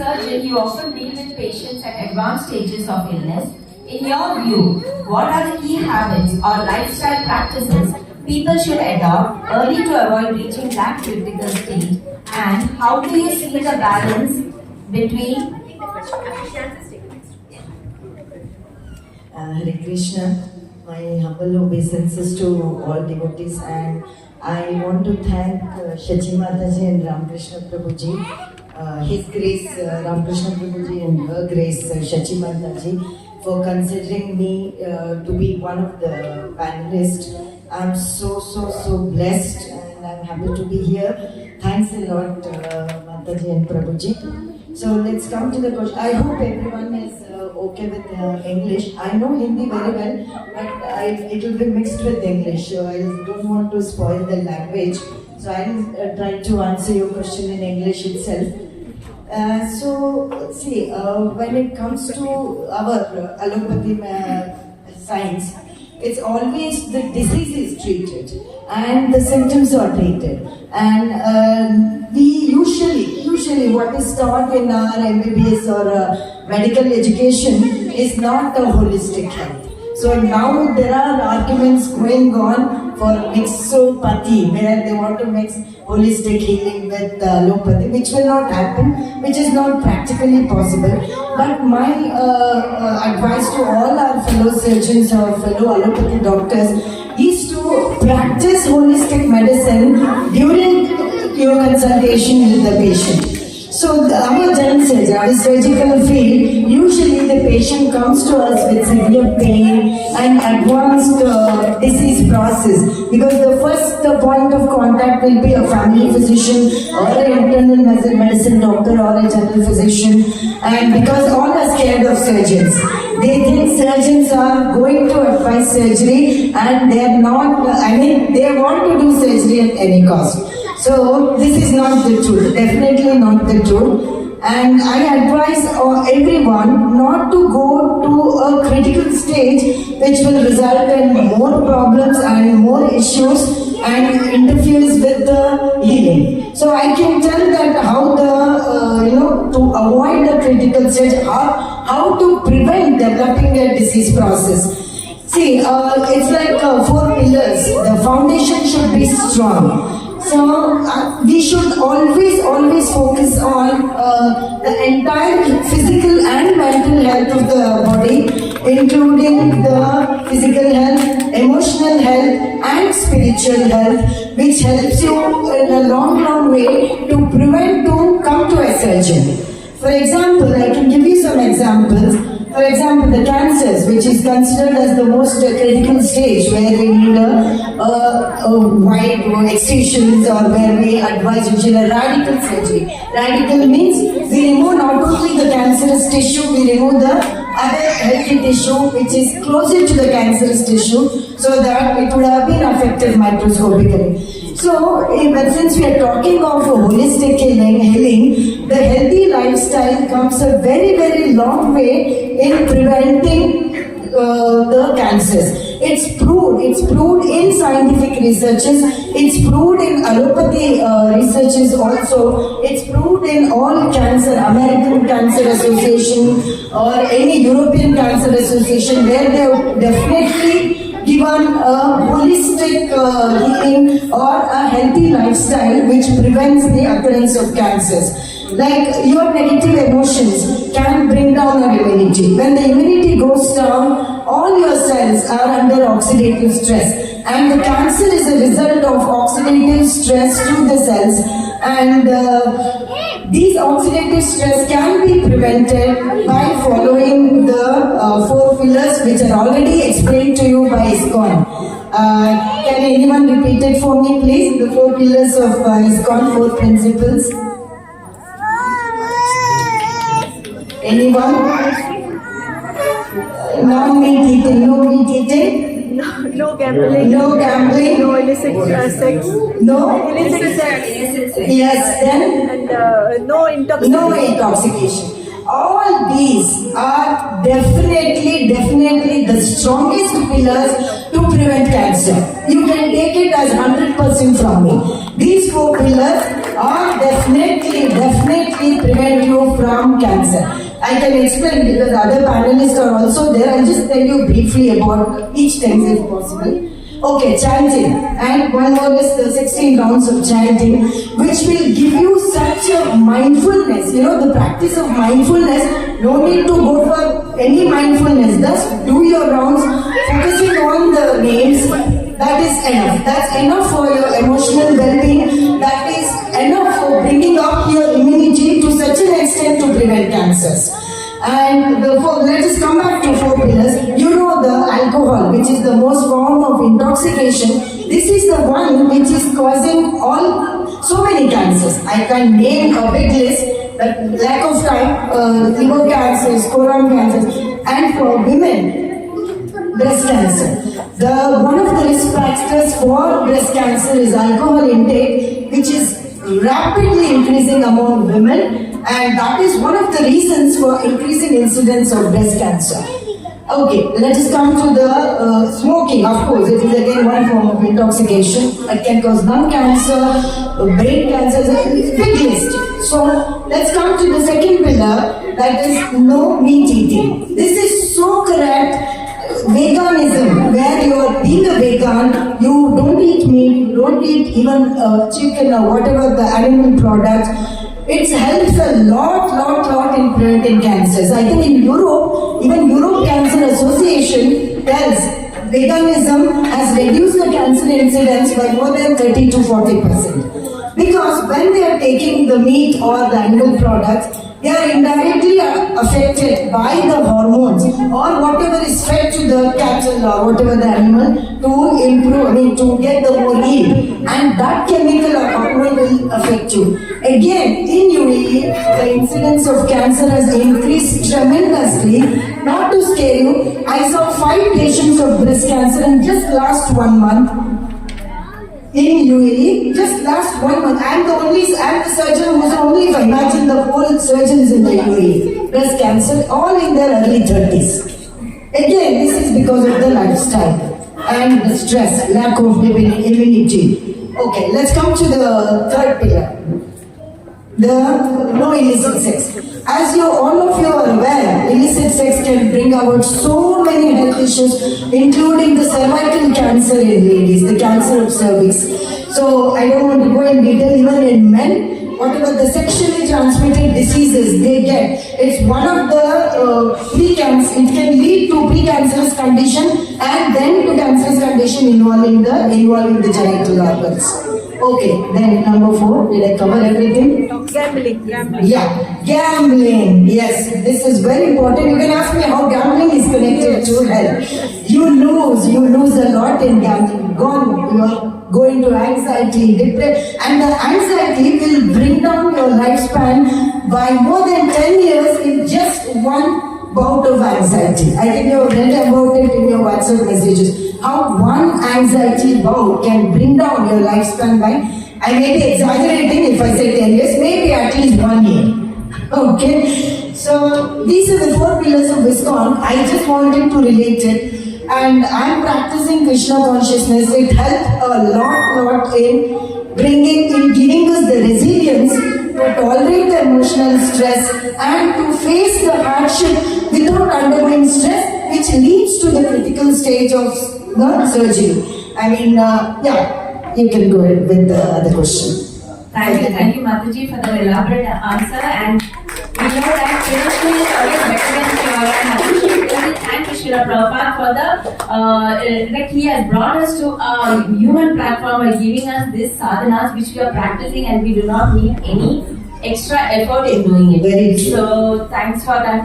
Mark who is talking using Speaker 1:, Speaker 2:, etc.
Speaker 1: surgeon, you often deal with patients at advanced stages of illness. In your view, what are the key habits or lifestyle practices people should adopt early to avoid reaching that critical stage? And how do you see the balance between
Speaker 2: Hare Krishna, my humble obeisances to all devotees, and I want to thank Shachi Mataji and Ramakrishna Prabhuji, His Grace Ramakrishna Prabhuji and Her Grace Shachi Mataji for considering me to be one of the panelists. I'm so blessed and I'm happy to be here. Thanks a lot Mataji and Prabhuji. So let's come to the question. I hope everyone is okay with English. I know Hindi very well, but it will be mixed with English. So I don't want to spoil the language. So I'll try to answer your question in English itself. When it comes to our allopathy science, it's always the disease is treated and the symptoms are treated. And we usually what is taught in our MBBS or medical education is not a holistic health. So now there are arguments going on for mixopathy, where they want to mix holistic healing with allopathy, which will not happen, which is not practically possible. But my advice to all our fellow surgeons or fellow allopathy doctors is to practice holistic medicine during your consultation with the patient. So our general surgery, our surgical field, usually the patient comes to us with severe pain and advanced disease process, because the first point of contact will be a family physician or an internal medicine doctor or a general physician, and because all are scared of surgeons. They think surgeons are going to advise surgery and they are not, they want to do surgery at any cost. So this is not the truth, definitely not the truth. And I advise everyone not to go to a critical stage which will result in more problems and more issues and interferes with the healing. So I can tell that how to avoid the critical stage, how to prevent developing a disease process. See, it's like 4 pillars. The foundation should be strong. So we should always focus on the entire physical and mental health of the body, including the physical health, emotional health and spiritual health, which helps you in a long way to prevent to come to a surgeon. For example, I can give you some examples. For example, the cancers, which is considered as the most critical stage, where we need a wide excisions, or where we advise usually a radical surgery. Radical means we remove not only the cancerous tissue, we remove the other healthy tissue which is closer to the cancerous tissue, so that it would have been affected microscopically. So, since we are talking of holistic healing, the healthy lifestyle comes a very long way in preventing the cancers. It's proved in scientific researches, it's proved in allopathy researches also, it's proved in all cancer, American Cancer Association or any European Cancer Association, where they have definitely given a holistic healing or a healthy lifestyle which prevents the occurrence of cancers. Like your negative emotions can bring down your immunity. When the immunity goes down, all your cells are under oxidative stress, and the cancer is a result of oxidative stress to the cells, and these oxidative stress can be prevented by following the 4 pillars which are already explained to you by ISKCON. Can anyone repeat it for me, please? The 4 pillars of ISKCON, 4 principles. Anyone? Non-meat eating, no meat eating?
Speaker 3: No gambling.
Speaker 2: No gambling?
Speaker 3: No illicit sex.
Speaker 2: No?
Speaker 3: Illicit sex.
Speaker 2: Yes, then?
Speaker 3: And no intoxication.
Speaker 2: No intoxication. All these are definitely the strongest pillars to prevent cancer. You can take it as 100% from me. These 4 pillars or definitely prevent you from cancer. I can explain because other panelists are also there. I'll just tell you briefly about each thing if possible. Okay, chanting. And one more is the 16 rounds of chanting, which will give you such a mindfulness. You know, the practice of mindfulness, no need to go for any mindfulness. Just do your rounds, focusing on the names. That is enough. That's enough for your emotional well-being. That is enough for bringing up your immunity to such an extent to prevent cancers. And let us come back to 4 pillars. You know the alcohol, which is the most form of intoxication. This is the one which is causing so many cancers. I can name a big list, but lack of time, liver cancers, colon cancers, and for women, breast cancer. One of the risk factors for breast cancer is alcohol intake, which is rapidly increasing among women, and that is one of the reasons for increasing incidence of breast cancer. Okay, let us come to the smoking. Of course, it is again one form of intoxication. It can cause lung cancer, brain cancer, it's a big list. So let's come to the second pillar, that is no meat eating. This is so correct. Veganism, where you are being a vegan, you don't eat meat, you don't eat even chicken or whatever the animal products. It helps a lot in preventing cancers. I think in Europe, even Europe Cancer Association tells veganism has reduced the cancer incidence by more than 30 to 40%. Because when they are taking the meat or the animal products, they are indirectly affected by the hormones or whatever is fed to the cattle or whatever the animal to improve, to get the more yield. And that chemical or hormone will affect you. Again, in UAE, the incidence of cancer has increased tremendously. Not to scare you, I saw 5 patients of breast cancer in just last 1 month. In UAE, just last 1 month, I'm the surgeon who's only, if I imagine the whole surgeons in the UAE, breast cancer, all in their early 30s. Again, this is because of the lifestyle and the stress, lack of immunity. Okay, let's come to the third pillar. The no illicit sex. As all of you are aware, illicit sex can bring about so many health issues, including the cervical cancer in ladies, the cancer of cervix. So I don't want to go in detail. Even in men, whatever the sexually transmitted diseases they get, it's one of the pre-cancer. It can lead to precancerous condition and then to cancerous condition involving the genital organs. Okay, then number 4, did I cover everything?
Speaker 3: Gambling.
Speaker 2: Yeah, gambling. Yes, this is very important. You can ask me how gambling is connected to health. You lose a lot in gambling. You are going to anxiety, depression, and the anxiety will bring down your lifespan by more than 10 years in just one bout of anxiety. I think you have read about it in your WhatsApp messages. How one anxiety bout can bring down your lifespan by, I may be exaggerating if I say 10 years, maybe at least 1 year. Okay, so these are the 4 pillars of ISKCON. I just wanted to relate it. And I'm practicing Krishna consciousness. It helped a lot in giving us the resilience to tolerate the emotional stress and to face the hardship without undergoing stress, which leads to the critical stage of the surgery. You can go ahead with the other question.
Speaker 1: Thank you, Mataji, for the elaborate answer. And we know that traditional is always better than pure. And Mataji, thank you, Srila Prabhupada, for that he has brought us to a human platform by giving us this sadhanas which we are practicing, and we do not need any extra effort in doing it.
Speaker 2: Very true.
Speaker 1: So thanks for that.